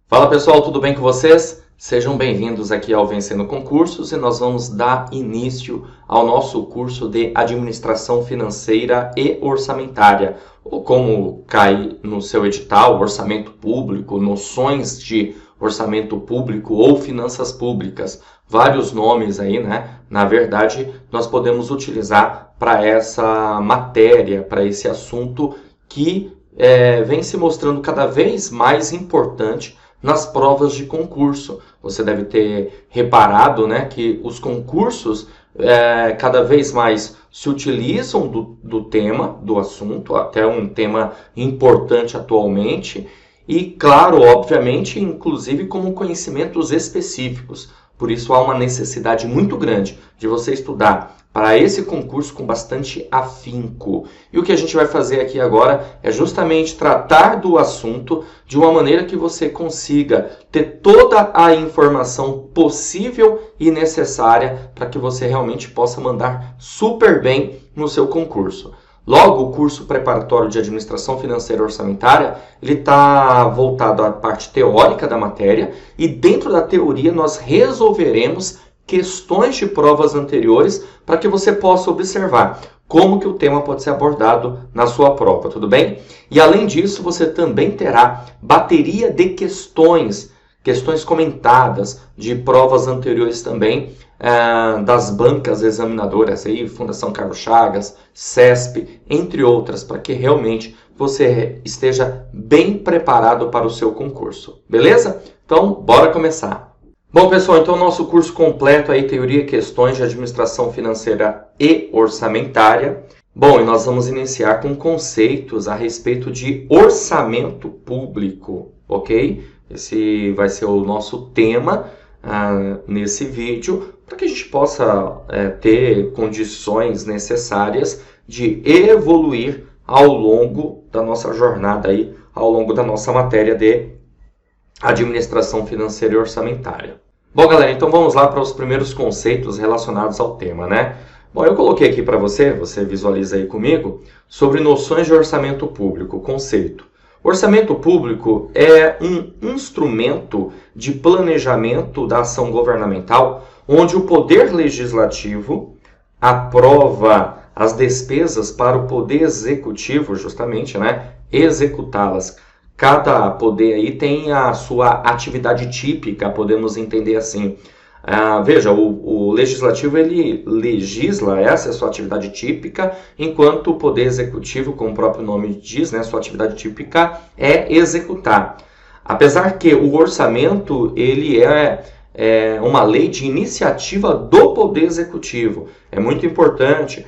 Fala pessoal, tudo bem com vocês? Sejam bem-vindos aqui ao Vencendo Concursos e nós vamos dar início ao nosso curso de Administração Financeira e Orçamentária, ou como cai no seu edital, Orçamento Público, Noções de Orçamento Público ou Finanças Públicas. Vários nomes aí, né? Na verdade, nós podemos utilizar para essa matéria, para esse assunto que vem se mostrando cada vez mais importante nas provas de concurso. Você deve ter reparado, né, que os concursos cada vez mais se utilizam do tema, do assunto, até um tema importante atualmente, e claro, obviamente, inclusive como conhecimentos específicos. Por isso há uma necessidade muito grande de você estudar para esse concurso com bastante afinco. E o que a gente vai fazer aqui agora é justamente tratar do assunto de uma maneira que você consiga ter toda a informação possível e necessária para que você realmente possa mandar super bem no seu concurso. Logo, o curso preparatório de Administração Financeira e Orçamentária, ele está voltado à parte teórica da matéria e dentro da teoria nós resolveremos questões de provas anteriores para que você possa observar como que o tema pode ser abordado na sua prova, tudo bem? E além disso, você também terá bateria de questões comentadas de provas anteriores também, das bancas examinadoras, aí, Fundação Carlos Chagas, CESP, entre outras, para que realmente você esteja bem preparado para o seu concurso, beleza? Então, bora começar! Bom, pessoal, então nosso curso completo aí, Teoria e Questões de Administração Financeira e Orçamentária. Bom, e nós vamos iniciar com conceitos a respeito de orçamento público, ok? Esse vai ser o nosso tema nesse vídeo, para que a gente possa ter condições necessárias de evoluir ao longo da nossa jornada aí, ao longo da nossa matéria de Administração Financeira e Orçamentária. Bom, galera, então vamos lá para os primeiros conceitos relacionados ao tema, né? Bom, eu coloquei aqui para você visualiza aí comigo, sobre noções de orçamento público, conceito. Orçamento público é um instrumento de planejamento da ação governamental, onde o Poder Legislativo aprova as despesas para o Poder Executivo, justamente, né, executá-las. Cada poder aí tem a sua atividade típica, podemos entender assim. Veja, o Legislativo ele legisla, essa é a sua atividade típica, enquanto o Poder Executivo, como o próprio nome diz, né, sua atividade típica é executar. Apesar que o orçamento ele é uma lei de iniciativa do Poder Executivo. É muito importante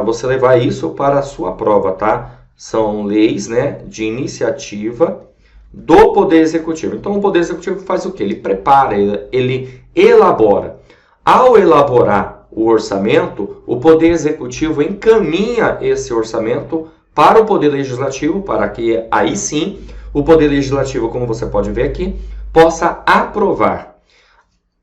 você levar isso para a sua prova, tá? São leis, né, de iniciativa do Poder Executivo. Então, o Poder Executivo faz o quê? Ele prepara, ele elabora. Ao elaborar o orçamento, o Poder Executivo encaminha esse orçamento para o Poder Legislativo, para que aí sim o Poder Legislativo, como você pode ver aqui, possa aprovar.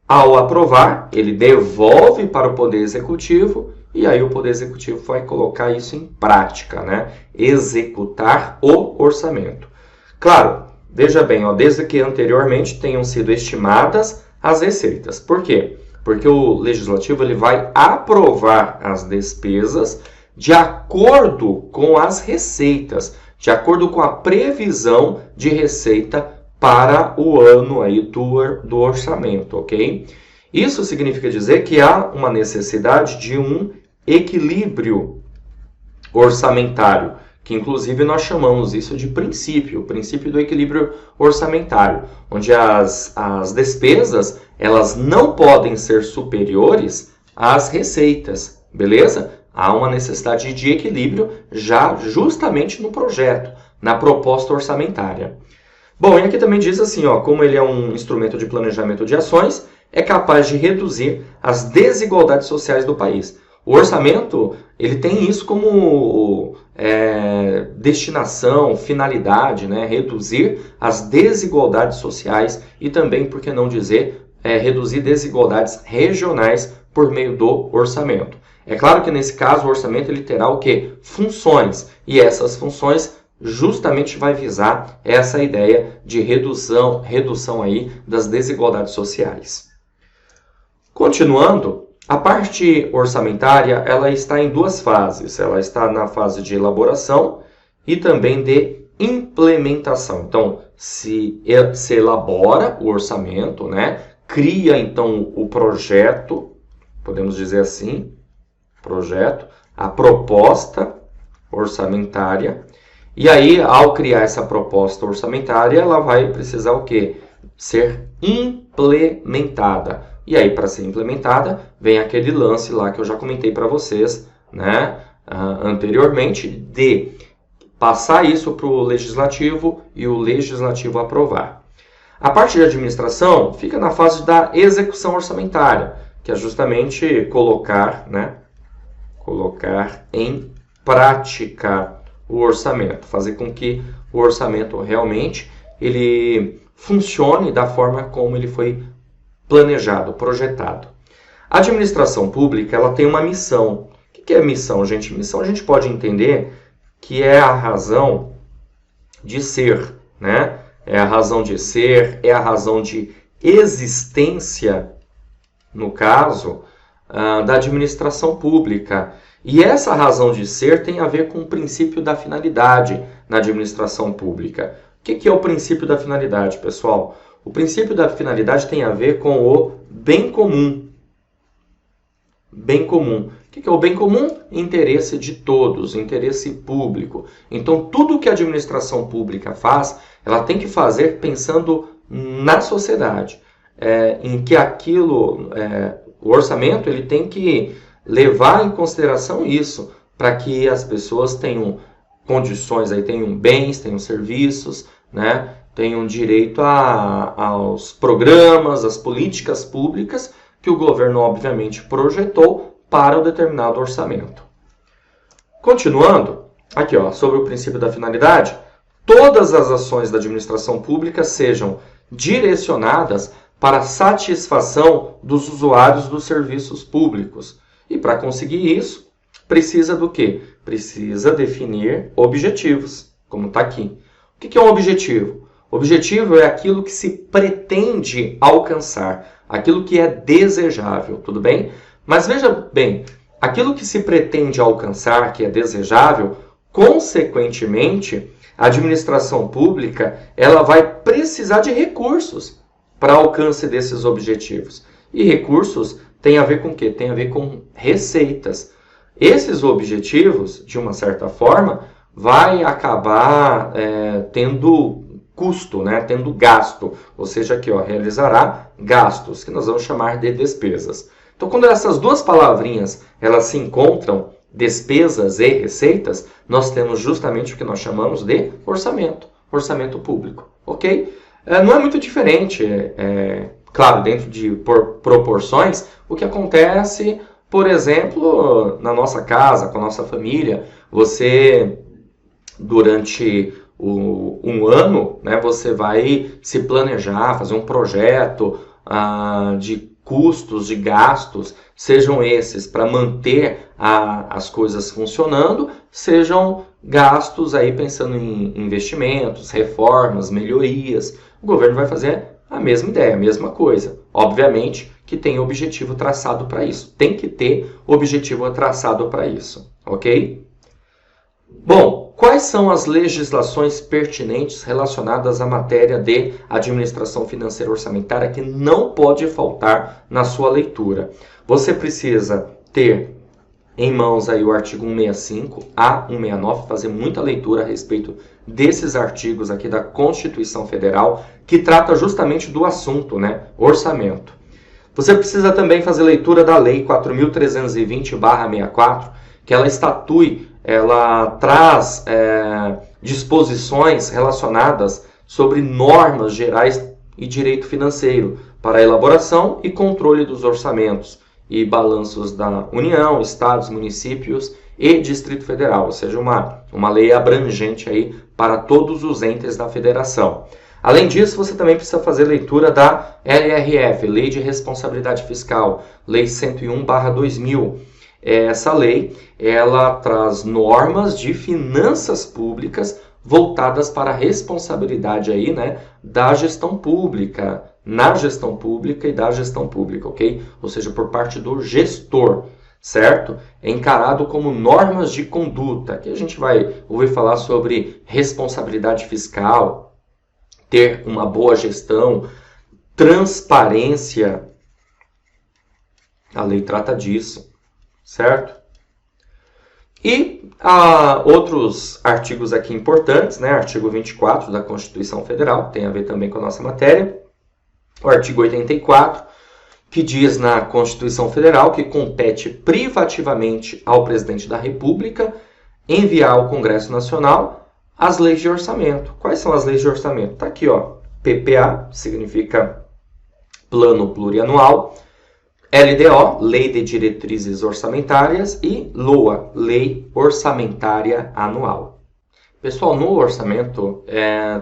Ao aprovar, ele devolve para o Poder Executivo e aí o Poder Executivo vai colocar isso em prática, né? Executar o orçamento. Claro, veja bem, desde que anteriormente tenham sido estimadas as receitas. Por quê? Porque o Legislativo ele vai aprovar as despesas de acordo com as receitas, de acordo com a previsão de receita para o ano aí do orçamento, ok? Isso significa dizer que há uma necessidade de um equilíbrio orçamentário, que inclusive nós chamamos isso de princípio, o princípio do equilíbrio orçamentário, onde as despesas elas não podem ser superiores às receitas, beleza? Há uma necessidade de equilíbrio já justamente no projeto, na proposta orçamentária. Bom, e aqui também diz assim, como ele é um instrumento de planejamento de ações, é capaz de reduzir as desigualdades sociais do país. O orçamento, ele tem isso como destinação, finalidade, né? Reduzir as desigualdades sociais e também, por que não dizer, reduzir desigualdades regionais por meio do orçamento. É claro que nesse caso o orçamento ele terá o quê? Funções. E essas funções justamente vai visar essa ideia de redução aí das desigualdades sociais. Continuando, a parte orçamentária ela está em duas fases. Ela está na fase de elaboração e também de implementação. Então, se elabora o orçamento, né? Cria então o projeto, podemos dizer assim, projeto, a proposta orçamentária. E aí, ao criar essa proposta orçamentária, ela vai precisar o quê? Ser implementada. E aí, para ser implementada, vem aquele lance lá que eu já comentei para vocês, né, anteriormente, de passar isso para o Legislativo e o Legislativo aprovar. A parte de administração fica na fase da execução orçamentária, que é justamente colocar em prática o orçamento, fazer com que o orçamento realmente ele funcione da forma como ele foi planejado, projetado. A administração pública ela tem uma missão. O que é missão, gente? Missão a gente pode entender que é a razão de ser, né? É a razão de ser, é a razão de existência, no caso, da administração pública. E essa razão de ser tem a ver com o princípio da finalidade na administração pública. O que é o princípio da finalidade, pessoal? O princípio da finalidade tem a ver com o bem comum. Bem comum. O que é o bem comum? Interesse de todos, interesse público. Então, tudo que a administração pública faz, ela tem que fazer pensando na sociedade. Em que aquilo, o orçamento, ele tem que levar em consideração isso, para que as pessoas tenham condições, aí tenham bens, tenham serviços, né? Tenham direito aos programas, às políticas públicas que o governo, obviamente, projetou para o determinado orçamento. Continuando, aqui ó, sobre o princípio da finalidade, todas as ações da administração pública sejam direcionadas para a satisfação dos usuários dos serviços públicos. E para conseguir isso, precisa do quê? Precisa definir objetivos, como está aqui. O que é um objetivo? Objetivo é aquilo que se pretende alcançar, aquilo que é desejável, tudo bem? Mas veja bem, aquilo que se pretende alcançar, que é desejável, consequentemente, a administração pública ela vai precisar de recursos para alcance desses objetivos. E recursos tem a ver com o quê? Tem a ver com receitas. Esses objetivos, de uma certa forma, vai acabar tendo custo, né? Tendo gasto, ou seja, aqui, ó, realizará gastos, que nós vamos chamar de despesas. Então, quando essas duas palavrinhas elas se encontram, despesas e receitas, nós temos justamente o que nós chamamos de orçamento público, ok? Não é muito diferente, claro, dentro de proporções, o que acontece, por exemplo, na nossa casa, com a nossa família, você, durante um ano, né, você vai se planejar, fazer um projeto de custos, de gastos, sejam esses para manter as coisas funcionando, sejam gastos aí pensando em investimentos, reformas, melhorias. O governo vai fazer a mesma ideia, a mesma coisa. Obviamente que tem objetivo traçado para isso. Tem que ter objetivo traçado para isso, ok? Bom, quais são as legislações pertinentes relacionadas à matéria de administração financeira orçamentária que não pode faltar na sua leitura? Você precisa ter em mãos aí o artigo 165 a 169, fazer muita leitura a respeito desses artigos aqui da Constituição Federal, que trata justamente do assunto, né? Orçamento. Você precisa também fazer leitura da Lei 4.320/64, que ela estatui, ela traz disposições relacionadas sobre normas gerais e direito financeiro para a elaboração e controle dos orçamentos e balanços da União, estados, municípios e Distrito Federal, ou seja, uma lei abrangente aí para todos os entes da federação. Além disso, você também precisa fazer leitura da LRF, Lei de Responsabilidade Fiscal, Lei 101/2000. Essa lei, ela traz normas de finanças públicas voltadas para a responsabilidade aí, né, da gestão pública, na gestão pública e da gestão pública, ok? Ou seja, por parte do gestor, certo? É encarado como normas de conduta. Aqui a gente vai ouvir falar sobre responsabilidade fiscal, ter uma boa gestão, transparência. A lei trata disso, certo? E outros artigos aqui importantes, né? Artigo 24 da Constituição Federal, tem a ver também com a nossa matéria. O artigo 84, que diz na Constituição Federal que compete privativamente ao presidente da República enviar ao Congresso Nacional as leis de orçamento. Quais são as leis de orçamento? Está aqui, ó, PPA, significa Plano Plurianual, LDO, Lei de Diretrizes Orçamentárias, e LOA, Lei Orçamentária Anual. Pessoal, no orçamento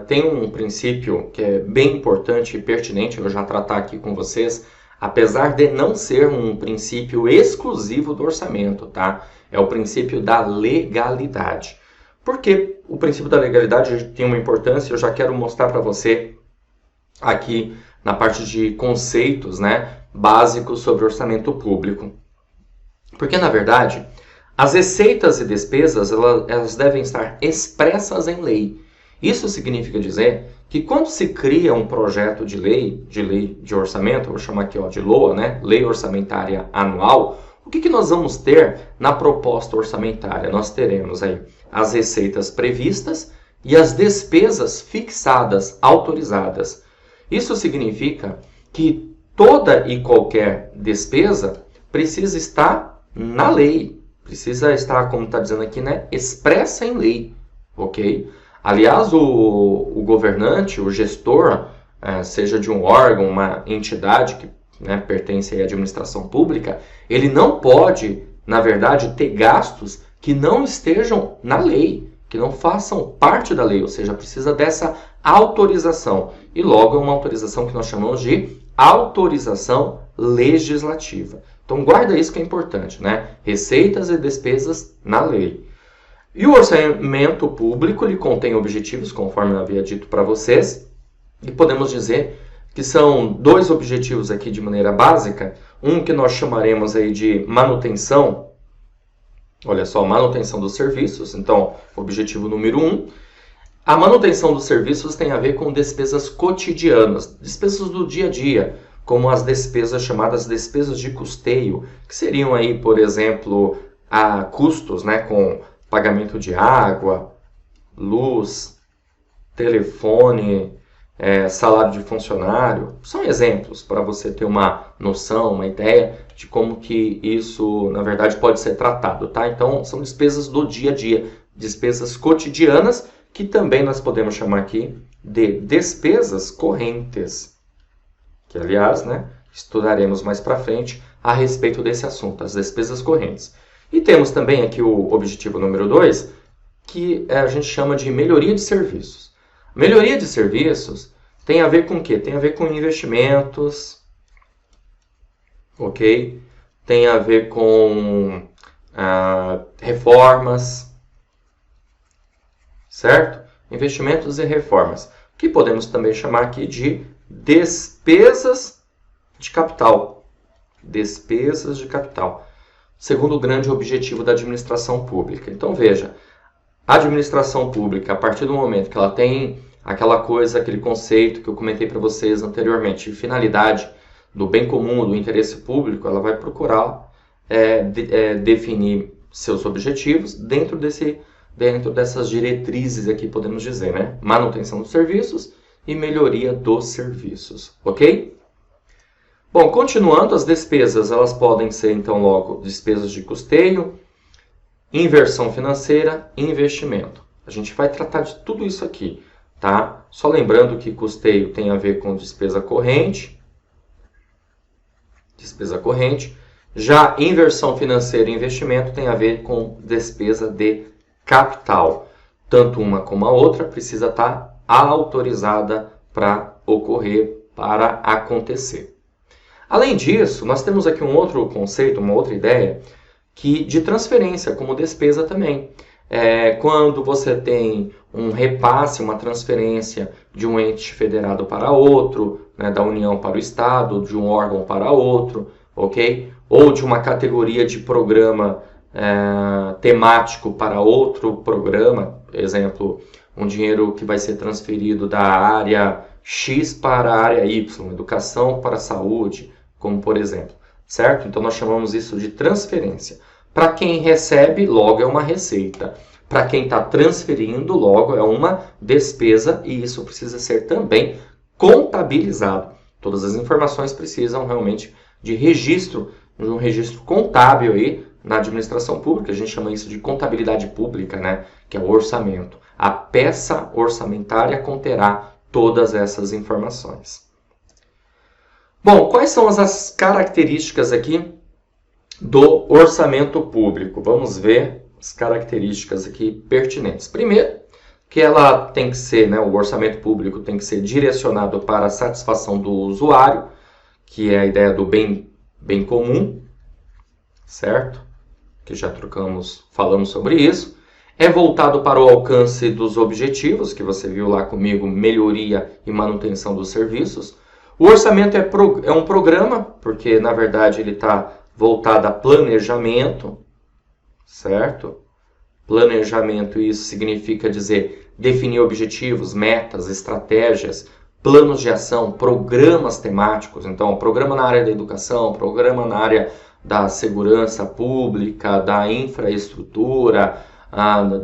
tem um princípio que é bem importante e pertinente, eu já tratar aqui com vocês, apesar de não ser um princípio exclusivo do orçamento, tá? É o princípio da legalidade. Por que o princípio da legalidade tem uma importância? Eu já quero mostrar para você aqui na parte de conceitos, né, básicos sobre orçamento público. Porque, na verdade, as receitas e despesas elas devem estar expressas em lei. Isso significa dizer que quando se cria um projeto de lei de orçamento, vou chamar aqui, ó, de LOA, né, Lei Orçamentária Anual, o que nós vamos ter na proposta orçamentária? Nós teremos aí as receitas previstas e as despesas fixadas, autorizadas. Isso significa que toda e qualquer despesa precisa estar na lei, precisa estar, como está dizendo aqui, né, expressa em lei, ok? Aliás, o governante, o gestor, seja de um órgão, uma entidade que, né, pertence à administração pública, ele não pode, na verdade, ter gastos que não estejam na lei, que não façam parte da lei, ou seja, precisa dessa autorização. E logo é uma autorização que nós chamamos de autorização legislativa. Então guarda isso que é importante, né? Receitas e despesas na lei. E o orçamento público, ele contém objetivos, conforme eu havia dito para vocês, e podemos dizer que são dois objetivos aqui de maneira básica, um que nós chamaremos aí de manutenção, olha só, manutenção dos serviços, então, objetivo número 1. A manutenção dos serviços tem a ver com despesas cotidianas, despesas do dia a dia, como as despesas chamadas despesas de custeio, que seriam aí, por exemplo, custos, né, com pagamento de água, luz, telefone, salário de funcionário. São exemplos para você ter uma noção, uma ideia de como que isso, na verdade, pode ser tratado, tá? Então, são despesas do dia a dia, despesas cotidianas, que também nós podemos chamar aqui de despesas correntes, que, aliás, né, estudaremos mais para frente a respeito desse assunto, as despesas correntes. E temos também aqui o objetivo número 2, que a gente chama de melhoria de serviços. Melhoria de serviços tem a ver com o quê? Tem a ver com investimentos, ok? Tem a ver com reformas, certo? Investimentos e reformas, que podemos também chamar aqui de despesas de capital. Despesas de capital, segundo o grande objetivo da administração pública. Então, veja, a administração pública, a partir do momento que ela tem aquela coisa, aquele conceito que eu comentei para vocês anteriormente, de finalidade do bem comum, do interesse público, ela vai procurar definir seus objetivos dentro dessas diretrizes aqui, podemos dizer, né? Manutenção dos serviços e melhoria dos serviços, ok? Bom, continuando, as despesas, elas podem ser, então, logo, despesas de custeio, inversão financeira e investimento. A gente vai tratar de tudo isso aqui, tá? Só lembrando que custeio tem a ver com despesa corrente. Já inversão financeira e investimento tem a ver com despesa de capital. Tanto uma como a outra precisa estar autorizada para ocorrer, para acontecer. Além disso, nós temos aqui um outro conceito, uma outra ideia, que de transferência como despesa também. quando você tem um repasse, uma transferência de um ente federado para outro, né, da União para o Estado, de um órgão para outro, ok? Ou de uma categoria de programa temático para outro programa, exemplo, um dinheiro que vai ser transferido da área X para a área Y, educação para a saúde, como por exemplo, certo? Então nós chamamos isso de transferência. Para quem recebe, logo é uma receita. Para quem está transferindo, logo é uma despesa e isso precisa ser também contabilizado. Todas as informações precisam realmente de registro, de um registro contábil aí na administração pública. A gente chama isso de contabilidade pública, né? Que é o orçamento. A peça orçamentária conterá todas essas informações. Bom, quais são as características aqui do orçamento público? Vamos ver as características aqui pertinentes. Primeiro, que ela tem que ser, né, o orçamento público tem que ser direcionado para a satisfação do usuário, que é a ideia do bem comum, certo? Que já falamos sobre isso. É voltado para o alcance dos objetivos, que você viu lá comigo, melhoria e manutenção dos serviços. O orçamento é um programa, porque na verdade ele está voltado a planejamento, certo? Planejamento, isso significa dizer definir objetivos, metas, estratégias, planos de ação, programas temáticos. Então, programa na área da educação, programa na área da segurança pública, da infraestrutura,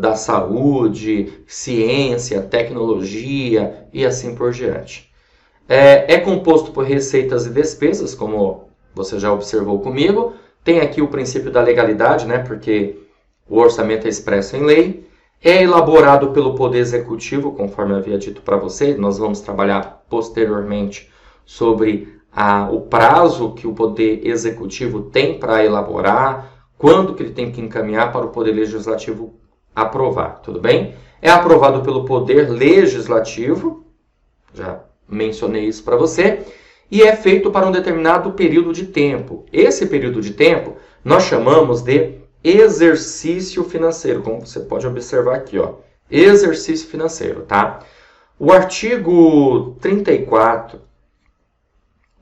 da saúde, ciência, tecnologia e assim por diante. É composto por receitas e despesas, como você já observou comigo. Tem aqui o princípio da legalidade, né? Porque o orçamento é expresso em lei. É elaborado pelo Poder Executivo, conforme eu havia dito para você. Nós vamos trabalhar posteriormente sobre o prazo que o Poder Executivo tem para elaborar, quando que ele tem que encaminhar para o Poder Legislativo aprovar, tudo bem? É aprovado pelo Poder Legislativo, já mencionei isso para você, e é feito para um determinado período de tempo. Esse período de tempo nós chamamos de exercício financeiro, como você pode observar aqui, ó, exercício financeiro, tá? O artigo 34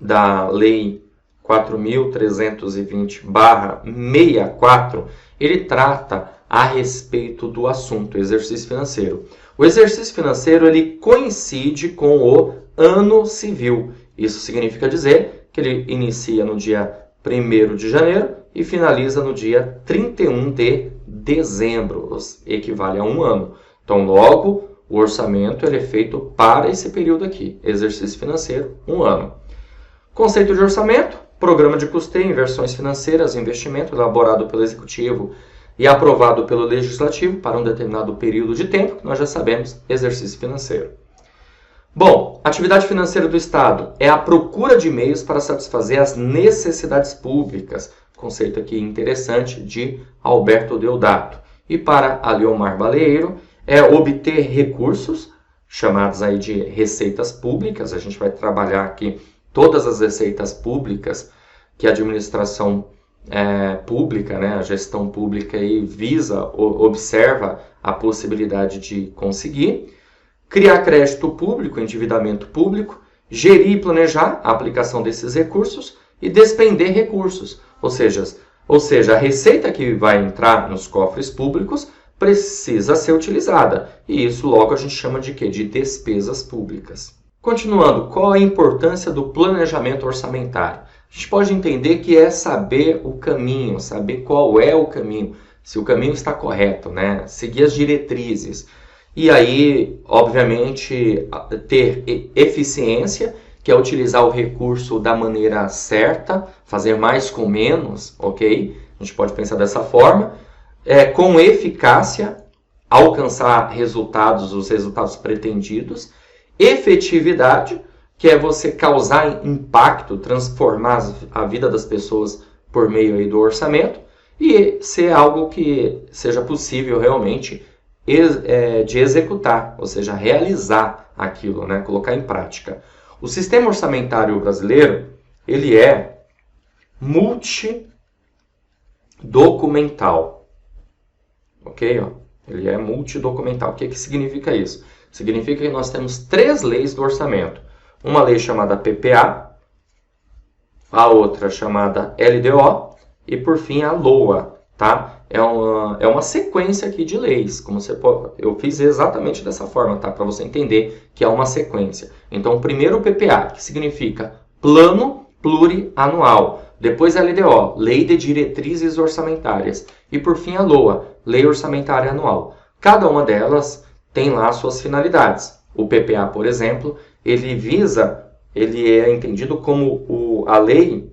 da Lei 4.320/64, ele trata a respeito do assunto exercício financeiro. O exercício financeiro ele coincide com o ano civil. Isso significa dizer que ele inicia no dia 1º de janeiro e finaliza no dia 31 de dezembro, equivale a um ano. Então, logo, o orçamento ele é feito para esse período aqui, exercício financeiro, um ano. Conceito de orçamento, programa de custeio, inversões financeiras, investimento elaborado pelo Executivo e aprovado pelo Legislativo para um determinado período de tempo, que nós já sabemos, exercício financeiro. Bom, atividade financeira do Estado é a procura de meios para satisfazer as necessidades públicas, conceito aqui interessante de Alberto Deodato. E para Aliomar Baleiro, é obter recursos, chamados aí de receitas públicas. A gente vai trabalhar aqui todas as receitas públicas que a administração pública, né, a gestão pública aí observa a possibilidade de conseguir. Criar crédito público, endividamento público, gerir e planejar a aplicação desses recursos e despender recursos. Ou seja, a receita que vai entrar nos cofres públicos precisa ser utilizada. E isso logo a gente chama de quê? De despesas públicas. Continuando, qual a importância do planejamento orçamentário? A gente pode entender que é saber o caminho, saber qual é o caminho, se o caminho está correto, né? Seguir as diretrizes. E aí, obviamente, ter eficiência, que é utilizar o recurso da maneira certa, fazer mais com menos, ok? A gente pode pensar dessa forma. Com eficácia, alcançar os resultados pretendidos. Efetividade, que é você causar impacto, transformar a vida das pessoas por meio aí do orçamento. E ser algo que seja possível realmente de executar, ou seja, realizar aquilo, né? Colocar em prática. O sistema orçamentário brasileiro, ele é multidocumental, ok? Ele é multidocumental. O que significa isso? Significa que nós temos 3 leis do orçamento. Uma lei chamada PPA, a outra chamada LDO e, por fim, a LOA. Tá? É uma sequência aqui de leis. Como você pode, eu fiz exatamente dessa forma, tá? Para você entender que é uma sequência. Então, primeiro o PPA, que significa Plano Plurianual. Depois a LDO, Lei de Diretrizes Orçamentárias. E por fim a LOA, Lei Orçamentária Anual. Cada uma delas tem lá suas finalidades. O PPA, por exemplo, ele é entendido como a lei,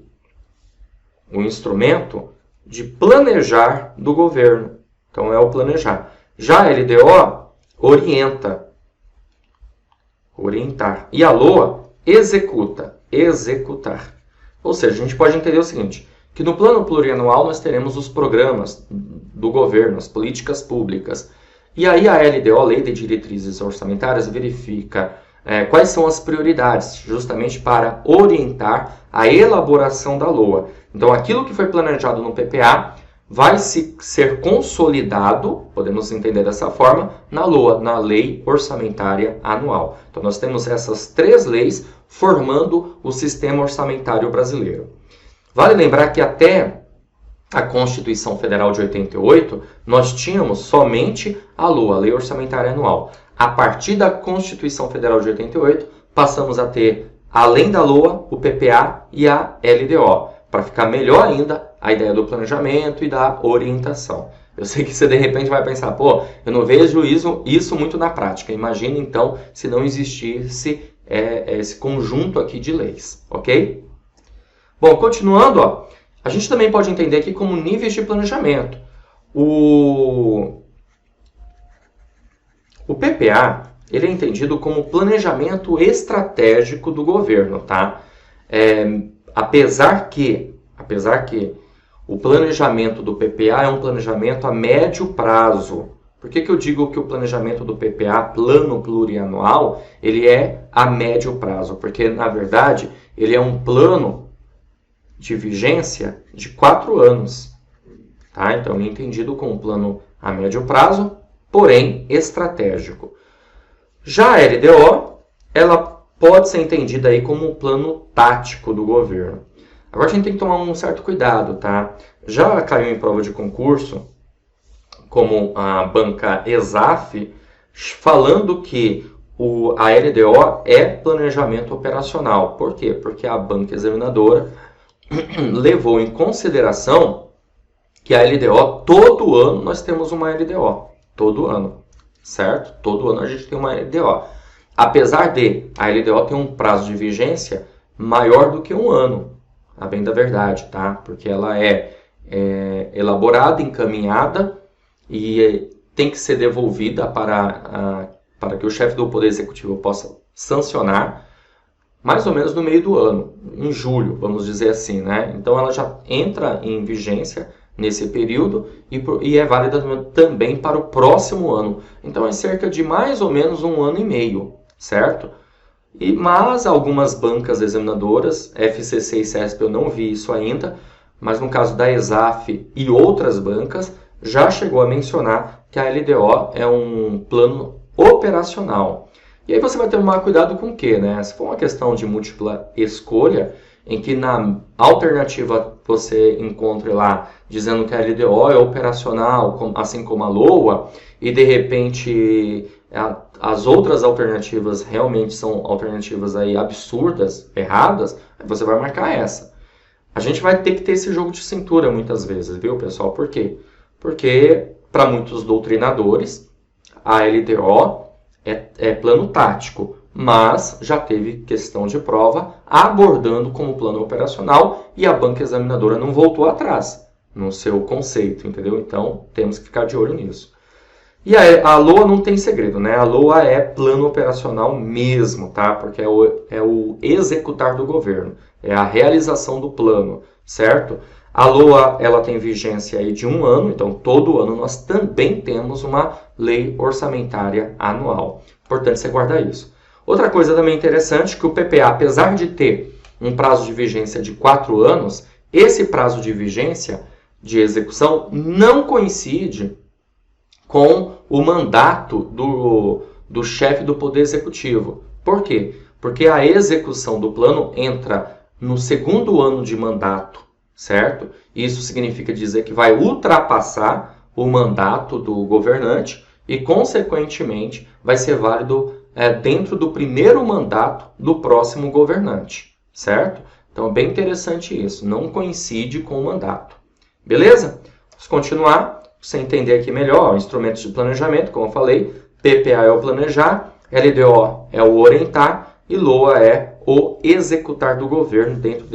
o instrumento de planejar do governo. Então é o planejar. Já a LDO orientar. E a LOA executar. Ou seja, a gente pode entender o seguinte, que no plano plurianual nós teremos os programas do governo, as políticas públicas. E aí a LDO, Lei de Diretrizes Orçamentárias, verifica quais são as prioridades, justamente para orientar a elaboração da LOA. Então aquilo que foi planejado no PPA vai ser consolidado, podemos entender dessa forma, na LOA, na Lei Orçamentária Anual. Então nós temos essas 3 leis formando o sistema orçamentário brasileiro. Vale lembrar que até a Constituição Federal de 88, nós tínhamos somente a LOA, a Lei Orçamentária Anual. A partir da Constituição Federal de 88, passamos a ter, além da LOA, o PPA e a LDO, para ficar melhor ainda a ideia do planejamento e da orientação. Eu sei que você de repente vai pensar, pô, eu não vejo isso muito na prática. Imagina então se não existisse esse conjunto aqui de leis, ok? Bom, continuando, ó, a gente também pode entender aqui como níveis de planejamento. O PPA, ele é entendido como planejamento estratégico do governo, tá? Apesar que o planejamento do PPA é um planejamento a médio prazo. Por que eu digo que o planejamento do PPA, plano plurianual, ele é a médio prazo? Porque, na verdade, ele é um plano de vigência de 4 anos. Tá? Então, é entendido como um plano a médio prazo, porém estratégico. Já a LDO, ela pode ser entendida aí como um plano tático do governo. Agora a gente tem que tomar um certo cuidado, tá? Já caiu em prova de concurso, como a banca ESAF, falando que a LDO é planejamento operacional. Por quê? Porque a banca examinadora levou em consideração que a LDO, todo ano nós temos uma LDO. Todo ano, certo? Todo ano a gente tem uma LDO. Apesar de a LDO ter um prazo de vigência maior do que 1 ano. A bem da verdade, tá? Porque ela é elaborada, encaminhada e tem que ser devolvida para que o chefe do Poder Executivo possa sancionar mais ou menos no meio do ano, em julho, vamos dizer assim, né? Então ela já entra em vigência nesse período e é válida também para o próximo ano. Então é cerca de mais ou menos 1 ano e meio, certo? Mas algumas bancas examinadoras, FCC e CESP eu não vi isso ainda, mas no caso da ESAF e outras bancas, já chegou a mencionar que a LDO é um plano operacional. E aí você vai tomar cuidado com o quê, né? Se for uma questão de múltipla escolha, em que na alternativa você encontre lá dizendo que a LDO é operacional, assim como a LOA, e de repente as outras alternativas realmente são alternativas aí absurdas, erradas, você vai marcar essa. A gente vai ter que ter esse jogo de cintura muitas vezes, viu, pessoal? Por quê? Porque para muitos doutrinadores, a LDO é plano tático, mas já teve questão de prova abordando como plano operacional e a banca examinadora não voltou atrás no seu conceito, entendeu? Então, temos que ficar de olho nisso. E a LOA não tem segredo, né? A LOA é plano operacional mesmo, tá? Porque é o executar do governo, é a realização do plano, certo? A LOA, ela tem vigência aí de 1 ano, então todo ano nós também temos uma lei orçamentária anual. Importante você guardar isso. Outra coisa também interessante, que o PPA, apesar de ter um prazo de vigência de 4 anos, esse prazo de vigência de execução não coincide com o mandato do chefe do Poder Executivo. Por quê? Porque a execução do plano entra no segundo ano de mandato, certo? Isso significa dizer que vai ultrapassar o mandato do governante e, consequentemente, vai ser válido dentro do primeiro mandato do próximo governante, certo? Então, é bem interessante isso, não coincide com o mandato. Beleza? Vamos continuar, para você entender aqui melhor, instrumentos de planejamento, como eu falei, PPA é o planejar, LDO é o orientar e LOA é o executar do governo dentro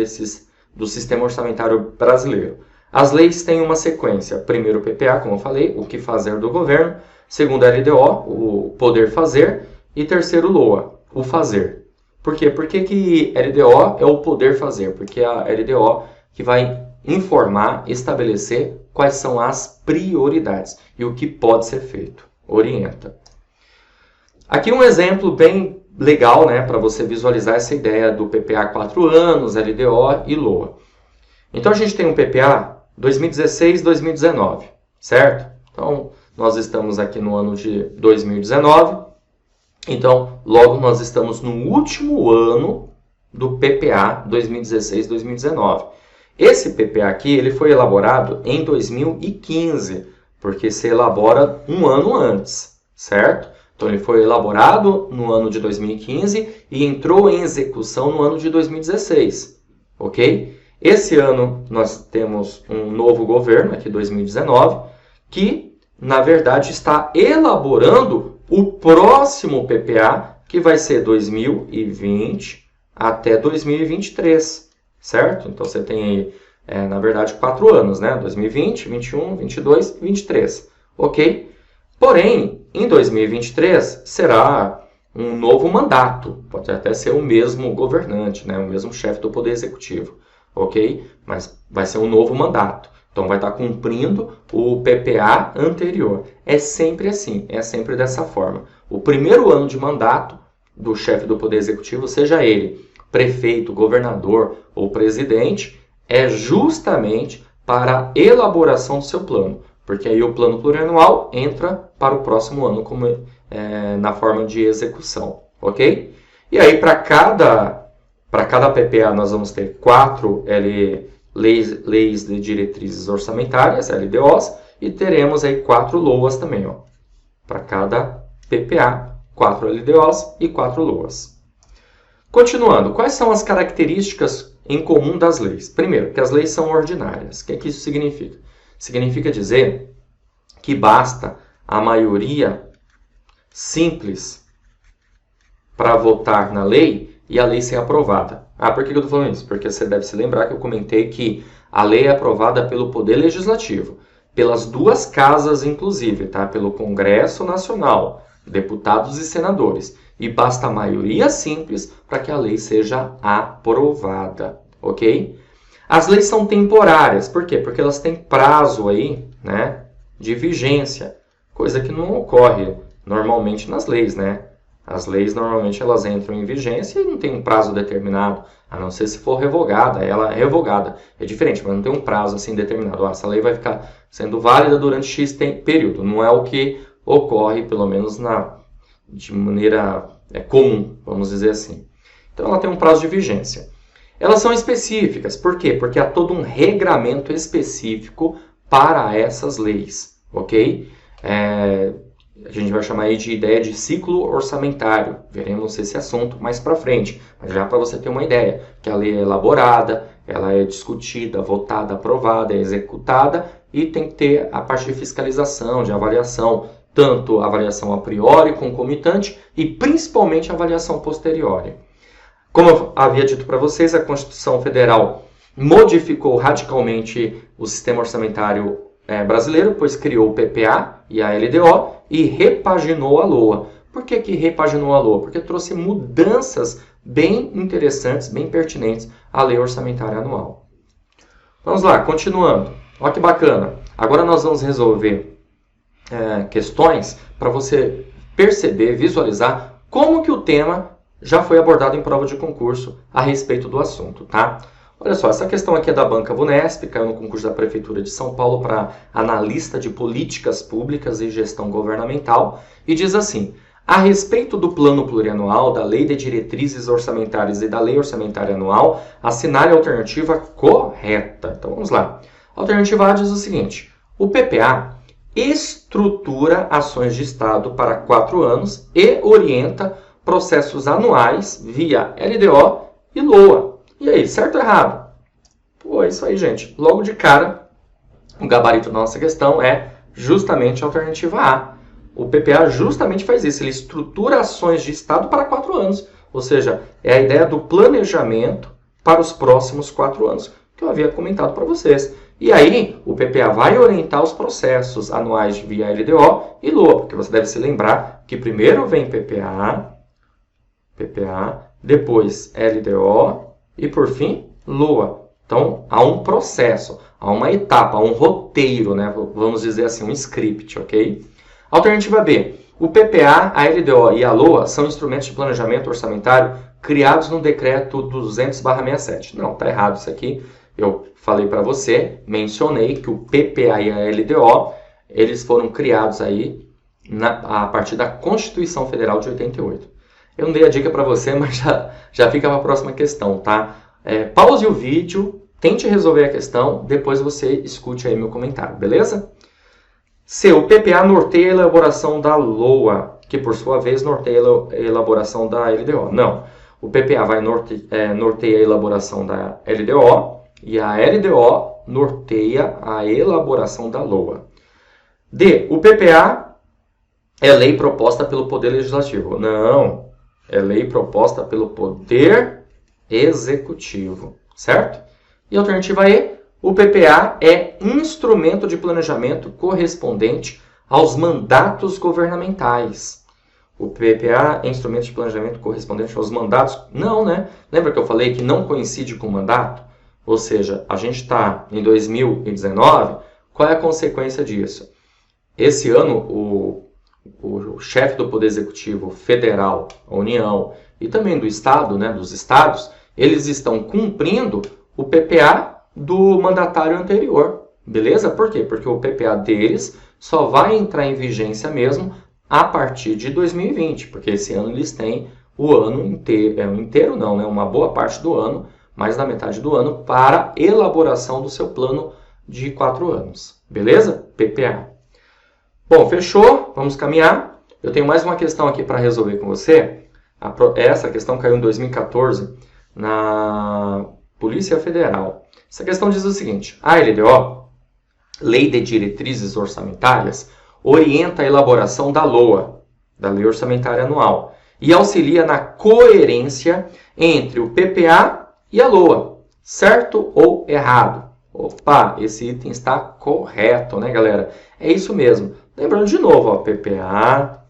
do sistema orçamentário brasileiro. As leis têm uma sequência. Primeiro o PPA, como eu falei, o que fazer do governo. Segundo LDO, o poder fazer. E terceiro LOA, o fazer. Por quê? Por que LDO é o poder fazer? Porque é a LDO que vai informar, estabelecer quais são as prioridades e o que pode ser feito. Orienta. Aqui um exemplo bem legal, né, para você visualizar essa ideia do PPA 4 anos, LDO e LOA. Então a gente tem um PPA 2016-2019, certo? Então nós estamos aqui no ano de 2019, então logo nós estamos no último ano do PPA 2016-2019. Esse PPA aqui ele foi elaborado em 2015, porque se elabora um ano antes, certo? Então, ele foi elaborado no ano de 2015 e entrou em execução no ano de 2016, ok? Esse ano, nós temos um novo governo, aqui 2019, que, na verdade, está elaborando o próximo PPA, que vai ser 2020 até 2023, certo? Então, você tem aí, na verdade, 4 anos, né? 2020, 21, 22 e 23, ok? Porém, em 2023 será um novo mandato, pode até ser o mesmo governante, né? O mesmo chefe do Poder Executivo, ok? Mas vai ser um novo mandato, então vai estar cumprindo o PPA anterior. É sempre assim, é sempre dessa forma. O primeiro ano de mandato do chefe do Poder Executivo, seja ele prefeito, governador ou presidente, é justamente para a elaboração do seu plano. Porque aí o plano plurianual entra para o próximo ano como, na forma de execução, ok? E aí para cada PPA nós vamos ter 4 leis de diretrizes orçamentárias, LDOs, e teremos aí 4 LOAs também, ó. Para cada PPA, 4 LDOs e 4 LOAs. Continuando, quais são as características em comum das leis? Primeiro, que as leis são ordinárias. O que é que isso significa? Significa dizer que basta a maioria simples para votar na lei e a lei ser aprovada. Ah, por que eu estou falando isso? Porque você deve se lembrar que eu comentei que a lei é aprovada pelo Poder Legislativo, pelas 2 casas inclusive, tá? Pelo Congresso Nacional, deputados e senadores. E basta a maioria simples para que a lei seja aprovada, ok? As leis são temporárias, por quê? Porque elas têm prazo aí, né, de vigência, coisa que não ocorre normalmente nas leis, né? As leis normalmente elas entram em vigência e não tem um prazo determinado, a não ser se for revogada, ela é revogada. É diferente, mas não tem um prazo assim determinado. Essa lei vai ficar sendo válida durante X período, não é o que ocorre, pelo menos de maneira comum, vamos dizer assim. Então ela tem um prazo de vigência. Elas são específicas, por quê? Porque há todo um regramento específico para essas leis, ok? A gente vai chamar aí de ideia de ciclo orçamentário, veremos esse assunto mais para frente, mas já para você ter uma ideia, que a lei é elaborada, ela é discutida, votada, aprovada, é executada e tem que ter a parte de fiscalização, de avaliação, tanto a avaliação a priori, concomitante e principalmente a avaliação posteriori. Como eu havia dito para vocês, a Constituição Federal modificou radicalmente o sistema orçamentário brasileiro, pois criou o PPA e a LDO e repaginou a LOA. Por que repaginou a LOA? Porque trouxe mudanças bem interessantes, bem pertinentes à Lei Orçamentária Anual. Vamos lá, continuando. Olha que bacana. Agora nós vamos resolver questões para você perceber, visualizar como que o tema já foi abordado em prova de concurso a respeito do assunto, tá? Olha só, essa questão aqui é da Banca Vunesp, caiu no concurso da Prefeitura de São Paulo para analista de políticas públicas e gestão governamental e diz assim: a respeito do plano plurianual, da Lei de Diretrizes Orçamentárias e da Lei Orçamentária Anual, assinale a alternativa correta. Então vamos lá. A alternativa A diz o seguinte: o PPA estrutura ações de Estado para 4 anos e orienta processos anuais via LDO e LOA. E aí, certo ou errado? Pô, é isso aí, gente. Logo de cara, o gabarito da nossa questão é justamente a alternativa A. O PPA justamente faz isso, ele estrutura ações de Estado para 4 anos. Ou seja, é a ideia do planejamento para os próximos 4 anos, que eu havia comentado para vocês. E aí, o PPA vai orientar os processos anuais via LDO e LOA, porque você deve se lembrar que primeiro vem PPA, depois LDO e, por fim, LOA. Então, há um processo, há uma etapa, há um roteiro, né? Vamos dizer assim, um script, ok? Alternativa B. O PPA, a LDO e a LOA são instrumentos de planejamento orçamentário criados no decreto 200/67. Não, está errado isso aqui. Eu falei para você, mencionei que o PPA e a LDO, eles foram criados aí a partir da Constituição Federal de 88. Eu não dei a dica para você, mas já fica para a próxima questão, tá? Pause o vídeo, tente resolver a questão, depois você escute aí meu comentário, beleza? C. O PPA norteia a elaboração da LOA, que por sua vez norteia a elaboração da LDO. Não, o PPA vai norteia a elaboração da LDO e a LDO norteia a elaboração da LOA. D. O PPA é lei proposta pelo Poder Legislativo. Não, é lei proposta pelo Poder Executivo, certo? E a alternativa E, o PPA é instrumento de planejamento correspondente aos mandatos governamentais. O PPA é instrumento de planejamento correspondente aos mandatos? Não, né? Lembra que eu falei que não coincide com o mandato? Ou seja, a gente está em 2019, qual é a consequência disso? Esse ano, o chefe do Poder Executivo Federal, a União, e também do Estado, né, dos estados, eles estão cumprindo o PPA do mandatário anterior. Beleza? Por quê? Porque o PPA deles só vai entrar em vigência mesmo a partir de 2020, porque esse ano eles têm o ano inteiro não, né? Uma boa parte do ano, mais da metade do ano, para elaboração do seu plano de 4 anos. Beleza? PPA. Bom, fechou? Vamos caminhar. Eu tenho mais uma questão aqui para resolver com você. Essa questão caiu em 2014 na Polícia Federal. Essa questão diz o seguinte: a LDO, Lei de Diretrizes Orçamentárias, orienta a elaboração da LOA, da Lei Orçamentária Anual, e auxilia na coerência entre o PPA e a LOA. Certo ou errado? Opa, esse item está correto, né, galera? É isso mesmo. Lembrando de novo, ó, PPA,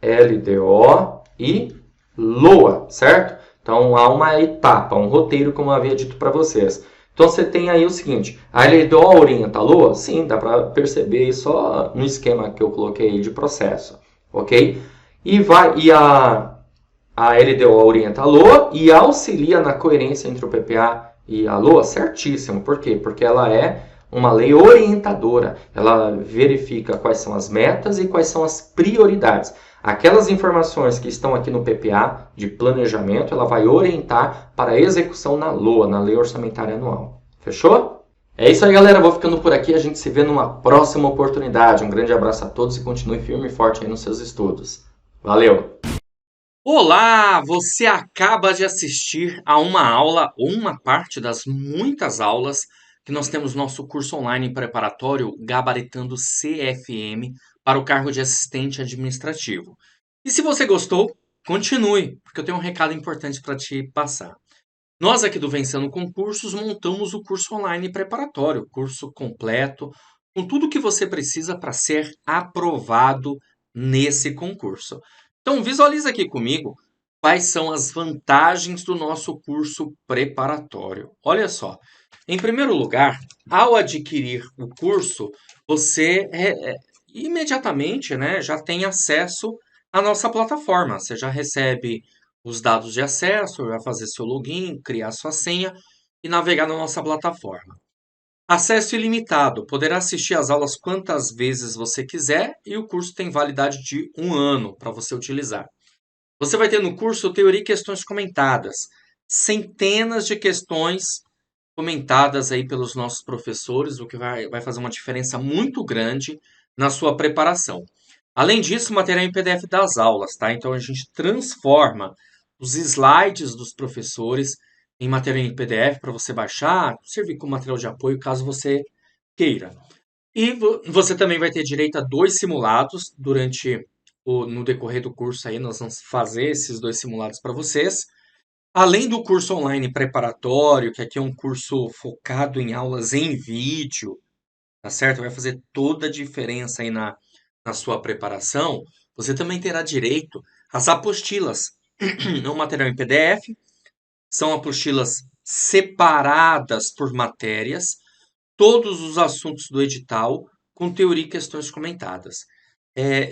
LDO e LOA, certo? Então, há uma etapa, um roteiro, como eu havia dito para vocês. Então, você tem aí o seguinte: a LDO orienta a LOA? Sim, dá para perceber isso só no esquema que eu coloquei aí de processo, ok? E a LDO orienta a LOA e auxilia na coerência entre o PPA e a LOA? Certíssimo. Por quê? Porque ela é uma lei orientadora. Ela verifica quais são as metas e quais são as prioridades. Aquelas informações que estão aqui no PPA de planejamento, ela vai orientar para a execução na LOA, na Lei Orçamentária Anual. Fechou? É isso aí, galera. Vou ficando por aqui. A gente se vê numa próxima oportunidade. Um grande abraço a todos e continue firme e forte aí nos seus estudos. Valeu! Olá! Você acaba de assistir a uma aula ou uma parte das muitas aulas que nós temos no nosso curso online preparatório Gabaritando CFM para o cargo de assistente administrativo. E se você gostou, continue, porque eu tenho um recado importante para te passar. Nós aqui do Vencendo Concursos montamos o curso online preparatório, curso completo, com tudo que você precisa para ser aprovado nesse concurso. Então, visualiza aqui comigo quais são as vantagens do nosso curso preparatório. Olha só, em primeiro lugar, ao adquirir o curso, você imediatamente, né, já tem acesso à nossa plataforma. Você já recebe os dados de acesso, vai fazer seu login, criar sua senha. e navegar na nossa plataforma. Acesso ilimitado, poderá assistir às aulas quantas vezes você quiser e o curso tem validade de 1 ano para você utilizar. Você vai ter no curso teoria e questões comentadas, centenas de questões comentadas aí pelos nossos professores, o que vai fazer uma diferença muito grande na sua preparação. Além disso, material em PDF das aulas, tá? Então a gente transforma os slides dos professores em material em PDF para você baixar, servir como material de apoio caso você queira. E você também vai ter direito a 2 simulados no decorrer do curso aí, nós vamos fazer esses 2 simulados para vocês. Além do curso online preparatório, que aqui é um curso focado em aulas em vídeo, tá certo? Vai fazer toda a diferença aí na sua preparação. Você também terá direito às apostilas. É um material em PDF, são apostilas separadas por matérias, todos os assuntos do edital, com teoria e questões comentadas.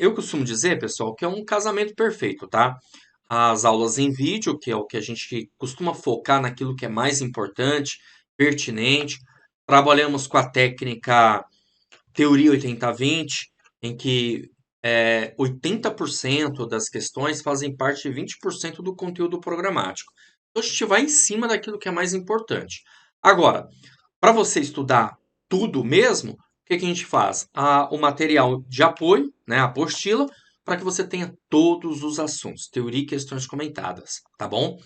Eu costumo dizer, pessoal, que é um casamento perfeito, tá? As aulas em vídeo, que é o que a gente costuma focar naquilo que é mais importante, pertinente. Trabalhamos com a técnica Teoria 80-20, em que 80% das questões fazem parte de 20% do conteúdo programático. Então a gente vai em cima daquilo que é mais importante. Agora, para você estudar tudo mesmo, o que que a gente faz? O material de apoio, né, a apostila, para que você tenha todos os assuntos, teoria e questões comentadas, tá bom?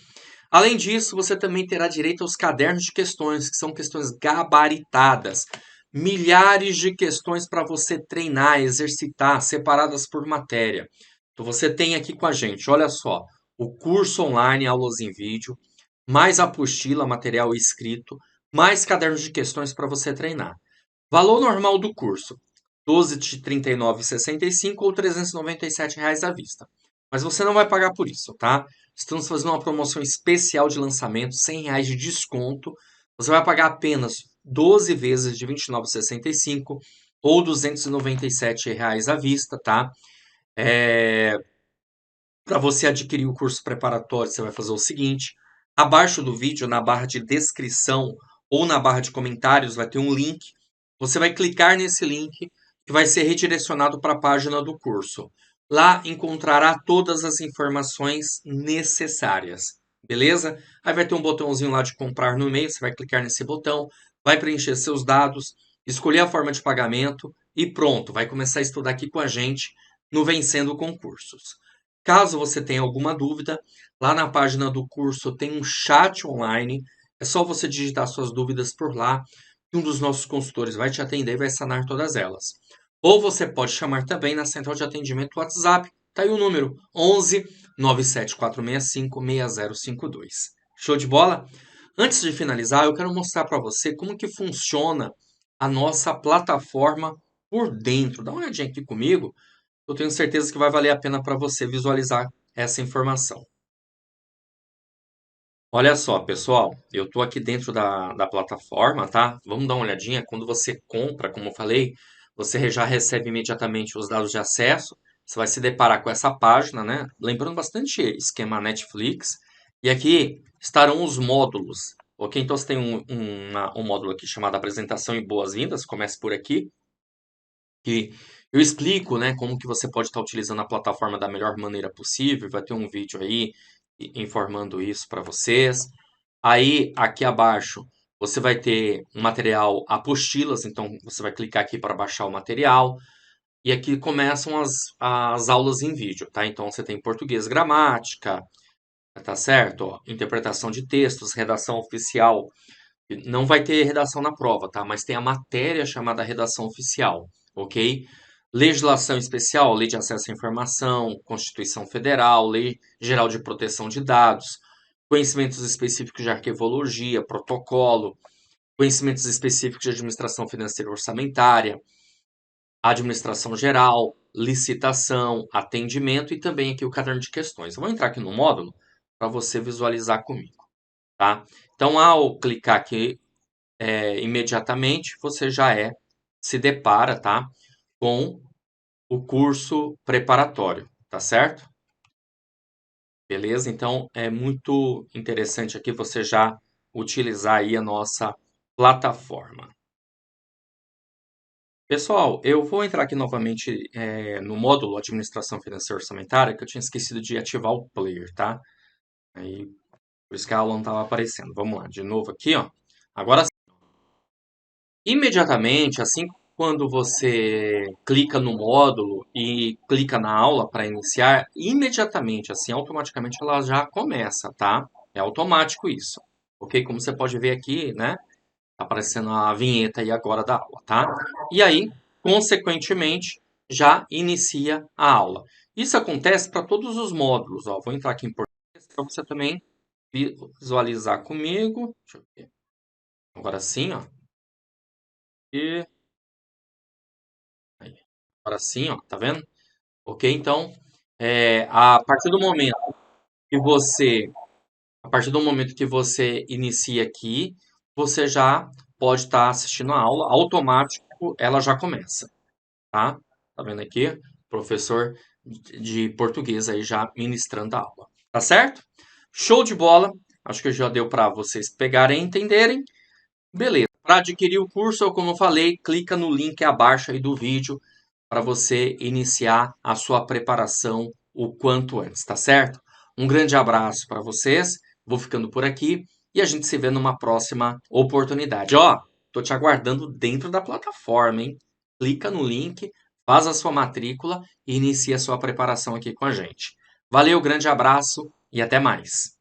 Além disso, você também terá direito aos cadernos de questões, que são questões gabaritadas. Milhares de questões para você treinar, exercitar, separadas por matéria. Então você tem aqui com a gente, olha só, o curso online, aulas em vídeo, mais apostila, material escrito, mais cadernos de questões para você treinar. Valor normal do curso: 12 de R$ 39,65 ou R$ 397 reais à vista. Mas você não vai pagar por isso, tá? Estamos fazendo uma promoção especial de lançamento, R$ 100 reais de desconto. Você vai pagar apenas 12 vezes de R$ 29,65 ou R$ 297 reais à vista, tá? Para você adquirir o curso preparatório, você vai fazer o seguinte: abaixo do vídeo, na barra de descrição ou na barra de comentários, vai ter um link. Você vai clicar nesse link e vai ser redirecionado para a página do curso. Lá encontrará todas as informações necessárias, beleza? Aí vai ter um botãozinho lá de comprar no e-mail, você vai clicar nesse botão, vai preencher seus dados, escolher a forma de pagamento e pronto, vai começar a estudar aqui com a gente no Vencendo Concursos. Caso você tenha alguma dúvida, lá na página do curso tem um chat online. É só você digitar suas dúvidas por lá e um dos nossos consultores vai te atender e vai sanar todas elas. Ou você pode chamar também na central de atendimento WhatsApp. Tá aí o número 11 97465 6052. Show de bola? Antes de finalizar, eu quero mostrar para você como que funciona a nossa plataforma por dentro. Dá uma olhadinha aqui comigo. Eu tenho certeza que vai valer a pena para você visualizar essa informação. Olha só, pessoal, eu estou aqui dentro da plataforma, tá? Vamos dar uma olhadinha. Quando você compra, como eu falei, você já recebe imediatamente os dados de acesso. Você vai se deparar com essa página, né? Lembrando bastante esquema Netflix. E aqui estarão os módulos, ok? Então você tem um módulo aqui chamado Apresentação e Boas-Vindas. Comece por aqui, que eu explico, né, como que você pode estar utilizando a plataforma da melhor maneira possível. Vai ter um vídeo aí informando isso para vocês. Aí, aqui abaixo, você vai ter um material apostilas, então você vai clicar aqui para baixar o material. E aqui começam as aulas em vídeo, tá? Então você tem português, gramática, tá certo? Ó, interpretação de textos, redação oficial. Não vai ter redação na prova, tá? Mas tem a matéria chamada redação oficial, ok? Legislação especial, Lei de Acesso à Informação, Constituição Federal, Lei Geral de Proteção de Dados, conhecimentos específicos de arquivologia, protocolo, conhecimentos específicos de administração financeira e orçamentária, administração geral, licitação, atendimento e também aqui o caderno de questões. Eu vou entrar aqui no módulo para você visualizar comigo, tá? Então, ao clicar aqui imediatamente, você já se depara, tá, com o curso preparatório, tá certo? Beleza? Então, é muito interessante aqui você já utilizar aí a nossa plataforma. Pessoal, eu vou entrar aqui novamente no módulo Administração Financeira e Orçamentária, que eu tinha esquecido de ativar o player, tá? Aí, por isso que a aula não estava aparecendo. Vamos lá, de novo aqui, ó. Agora, imediatamente, assim quando você clica no módulo e clica na aula para iniciar, imediatamente, assim, automaticamente ela já começa, tá? É automático isso. Ok? Como você pode ver aqui, né? Tá aparecendo a vinheta aí agora da aula, tá? E aí, consequentemente, já inicia a aula. Isso acontece para todos os módulos, ó. Vou entrar aqui em português para você também visualizar comigo. Deixa eu ver. Agora sim, ó. E aí. Agora sim, ó. Tá vendo? Ok? Então, a partir do momento que você, a partir do momento que você inicia aqui, você já pode estar assistindo a aula, automático, ela já começa. Tá? Tá vendo aqui? Professor de português aí já ministrando a aula. Tá certo? Show de bola. Acho que já deu para vocês pegarem e entenderem. Beleza. Para adquirir o curso, como eu falei, clica no link abaixo aí do vídeo para você iniciar a sua preparação o quanto antes, tá certo? Um grande abraço para vocês. Vou ficando por aqui e a gente se vê numa próxima oportunidade. Ó, tô te aguardando dentro da plataforma, hein? Clica no link, faz a sua matrícula e inicia a sua preparação aqui com a gente. Valeu, grande abraço e até mais.